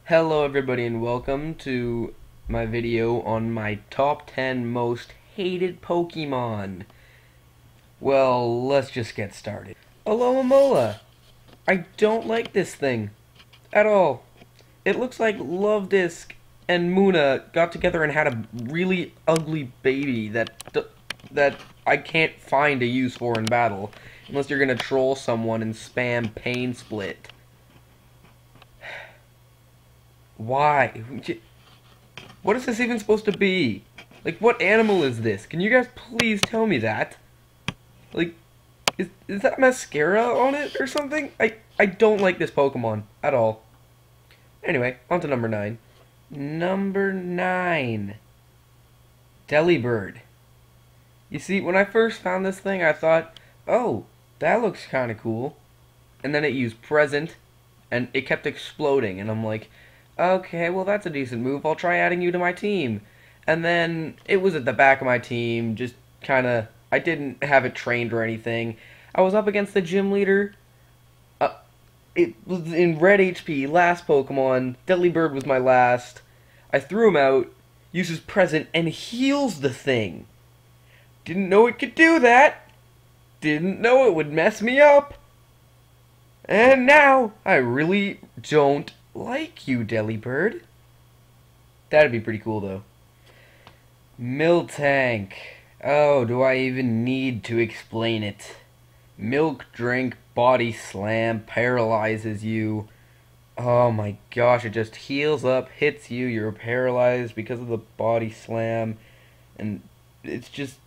Hello everybody and welcome to my video on my top 10 most hated Pokemon. Well, let's just get started. Alomomola! I don't like this thing. At all. It looks like Love Disc and Muna got together and had a really ugly baby that I can't find a use for in battle. Unless you're gonna troll someone and spam Pain Split. Why? What is this even supposed to be? Like, what animal is this? Can you guys please tell me that? Like, is that mascara on it or something? I don't like this Pokemon at all. Anyway, on to number 9. Number 9. Delibird. You see, when I first found this thing, I thought, oh, that looks kind of cool. And then it used Present, and it kept exploding, and I'm like, okay, well that's a decent move, I'll try adding you to my team. And then it was at the back of my team, just kinda, I didn't have it trained or anything. I was up against the gym leader. It was in red HP, last Pokemon. Delibird was my last. I threw him out, uses Present, and heals the thing. Didn't know it could do that. Didn't know it would mess me up. And now, I really don't like you, Delibird. That'd be pretty cool, though. Miltank. Oh, do I even need to explain it? Milk Drink, Body Slam, paralyzes you. Oh my gosh, it just heals up, hits you, you're paralyzed because of the Body Slam. And it just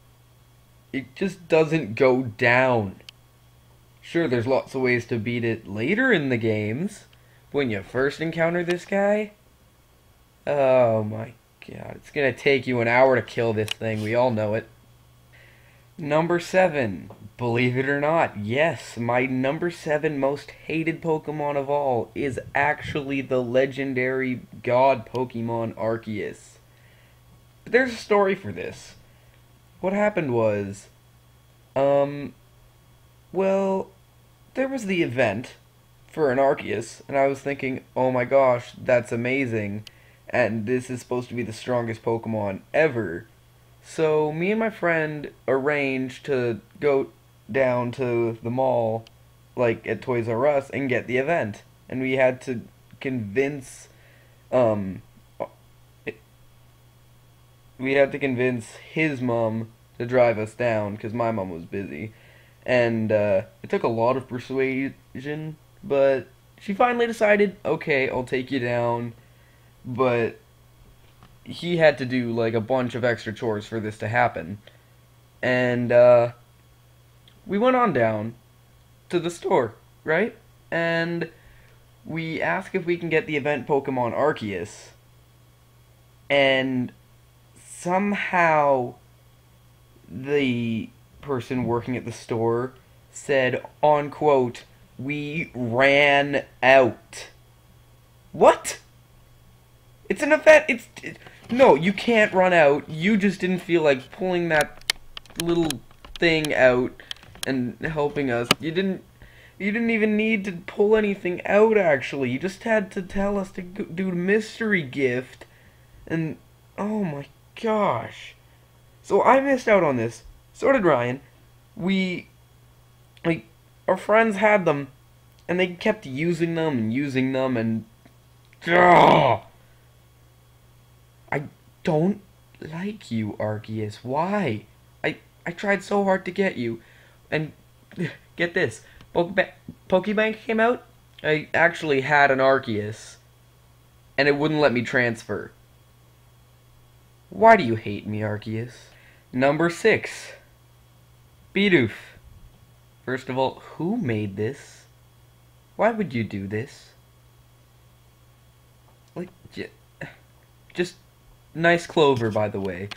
doesn't go down. Sure, there's lots of ways to beat it later in the games. When you first encounter this guy, oh my god, it's gonna take you an hour to kill this thing, we all know it. Number 7, believe it or not, yes, my number 7 most hated Pokemon of all is actually the legendary god Pokemon Arceus. But there's a story for this. What happened was, well, there was the event for an Arceus, and I was thinking, oh my gosh, that's amazing, and this is supposed to be the strongest Pokemon ever. So me and my friend arranged to go down to the mall, like at Toys R Us, and get the event. And we had to convince, we had to convince his mom to drive us down, because my mom was busy. And it took a lot of persuasion, but she finally decided, okay, I'll take you down. But he had to do like a bunch of extra chores for this to happen. And we went on down to the store, right? And we asked if we can get the event Pokemon Arceus. And somehow the person working at the store said, on quote, "We ran out." What? It's an event. No, you can't run out. You just didn't feel like pulling that little thing out and helping us. You didn't even need to pull anything out, actually. You just had to tell us to do a mystery gift. And, oh my gosh. So I missed out on this. So did Ryan. Our friends had them, and they kept using them, and ugh. I don't like you, Arceus. Why? I tried so hard to get you, and get this, Pokebank came out, I actually had an Arceus, and it wouldn't let me transfer. Why do you hate me, Arceus? Number 6. Bidoof. First of all, who made this? Why would you do this? Like, just nice clover, by the way.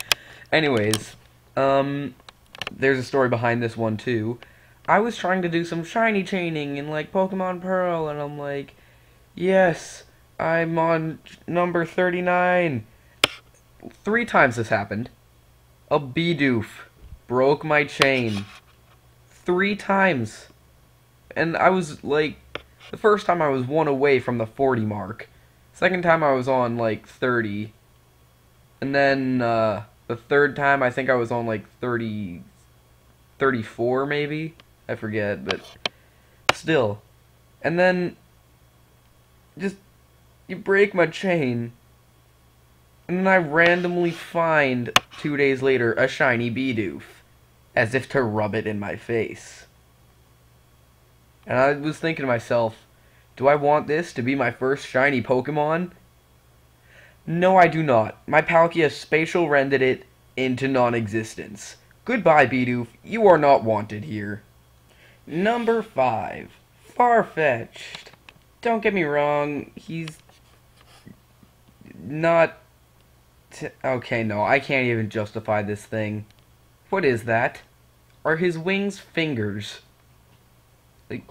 Anyways, there's a story behind this one, too. I was trying to do some shiny chaining in, like, Pokemon Pearl, and I'm like, yes, I'm on number 39. 3 times this happened. A Bidoof broke my chain. 3 times. And I was, like, the first time I was 1 away from the 40 mark. Second time I was on like 30. And then the third time I think I was on like 30, 34 maybe. I forget, but still. And then just you break my chain. And then I randomly find 2 days later a shiny Bidoof. As if to rub it in my face. And I was thinking to myself, do I want this to be my first shiny Pokemon? No, I do not. My Palkia spatial rendered it into non-existence. Goodbye, Bidoof. You are not wanted here. Number 5. Farfetch'd. Don't get me wrong, he's not... Okay, no, I can't even justify this thing. What is that? Are his wings fingers? Like...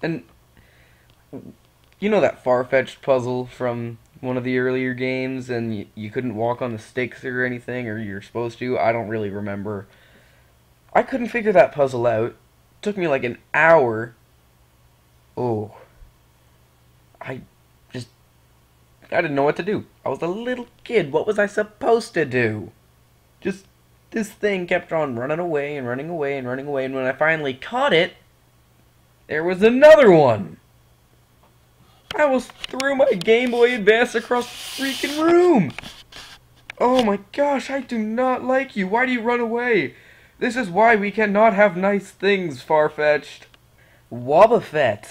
And... You know that Farfetch'd puzzle from one of the earlier games, and you couldn't walk on the sticks or anything, or you're supposed to? I don't really remember. I couldn't figure that puzzle out. It took me like an hour. Oh. I didn't know what to do. I was a little kid. What was I supposed to do? Just, this thing kept on running away and running away and running away, and when I finally caught it, there was another one! I almost threw my Game Boy Advance across the freaking room! Oh my gosh, I do not like you. Why do you run away? This is why we cannot have nice things, Farfetch'd. Wobbuffet.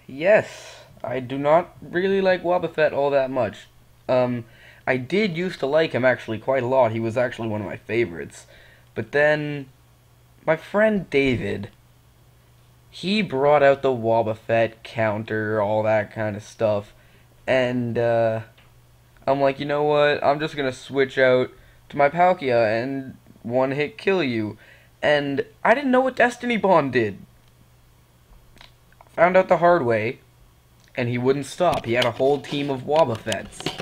Yes, I do not really like Wobbuffet all that much. I did used to like him actually quite a lot. He was actually one of my favorites. But then, my friend David, he brought out the Wobbuffet counter, all that kind of stuff. And, I'm like, you know what? I'm just gonna switch out to my Palkia and one-hit kill you. And I didn't know what Destiny Bond did. Found out the hard way, and he wouldn't stop. He had a whole team of Wobbuffets.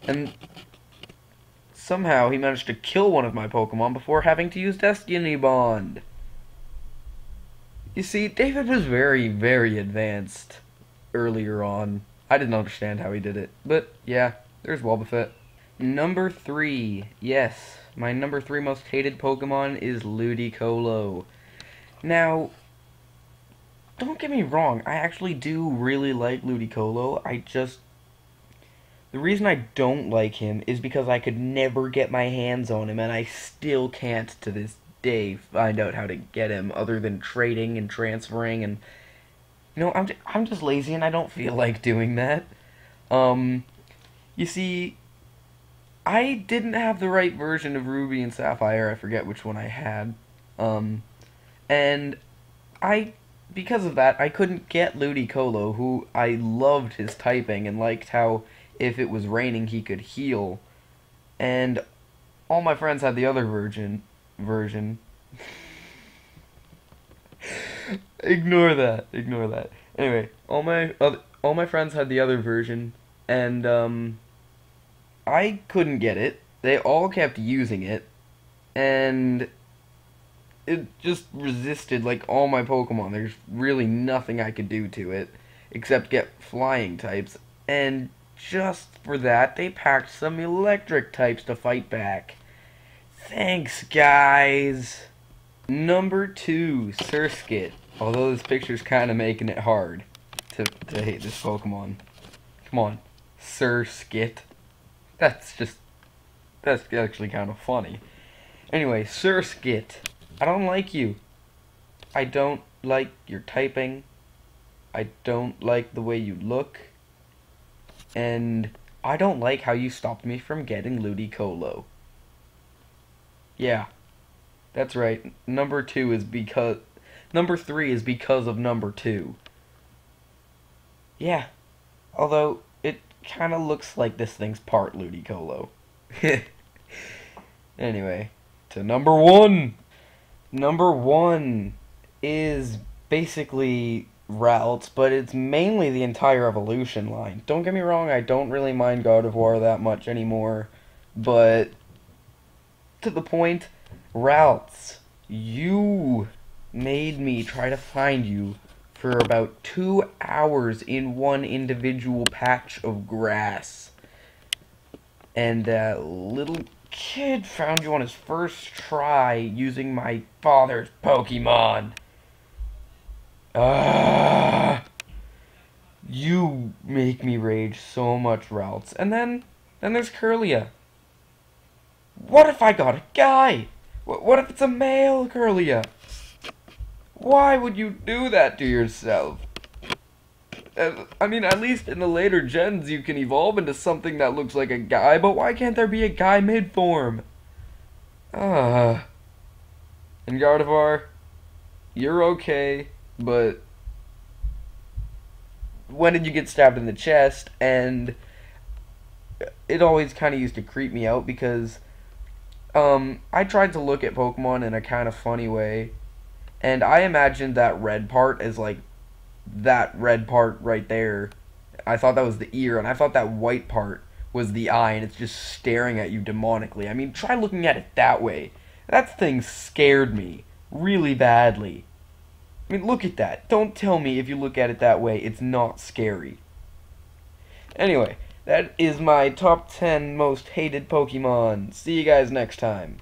And somehow he managed to kill one of my Pokemon before having to use Destiny Bond. You see, David was very, very advanced earlier on. I didn't understand how he did it. But, yeah, there's Wobbuffet. Number 3. Yes, my number 3 most hated Pokemon is Ludicolo. Now, don't get me wrong, I actually do really like Ludicolo. The reason I don't like him is because I could never get my hands on him, and I still can't to this day find out how to get him, other than trading and transferring, and... You know, I'm just lazy and I don't feel like doing that. You see, I didn't have the right version of Ruby and Sapphire, I forget which one I had. And because of that, I couldn't get Ludicolo, who I loved his typing and liked how if it was raining he could heal. And all my friends had the other version. Ignore that. Anyway, all my friends had the other version, and I couldn't get it. They all kept using it, and it just resisted like all my Pokemon. There's really nothing I could do to it except get flying types, and just for that they packed some electric types to fight back. Thanks, guys. Number 2, Surskit. Although this picture's kind of making it hard to hate this Pokemon. Come on, Surskit. That's actually kind of funny. Anyway, Surskit. I don't like you. I don't like your typing. I don't like the way you look. And I don't like how you stopped me from getting Ludicolo. Yeah. That's right. Number 3 is because of number 2. Yeah. Although it kind of looks like this thing's part Ludicolo. Anyway, to number 1. Number 1 is basically Ralts, but it's mainly the entire evolution line. Don't get me wrong, I don't really mind God of War that much anymore, but to the point, Ralts, you made me try to find you for about 2 hours in one individual patch of grass. And that little kid found you on his first try using my father's Pokemon. Ah, you make me rage so much, Ralts. And then there's Curlia. What if I got a guy? What if it's a male Curlia? Why would you do that to yourself? I mean, at least in the later gens you can evolve into something that looks like a guy, but why can't there be a guy mid-form? Ah. And Gardevoir, you're okay, but when did you get stabbed in the chest? And it always kind of used to creep me out because I tried to look at Pokemon in a kind of funny way, and I imagined that red part as like that red part right there. I thought that was the ear, and I thought that white part was the eye, and it's just staring at you demonically. I mean, try looking at it that way. That thing scared me really badly. I mean, look at that. Don't tell me if you look at it that way, it's not scary. Anyway, that is my top 10 most hated Pokemon. See you guys next time.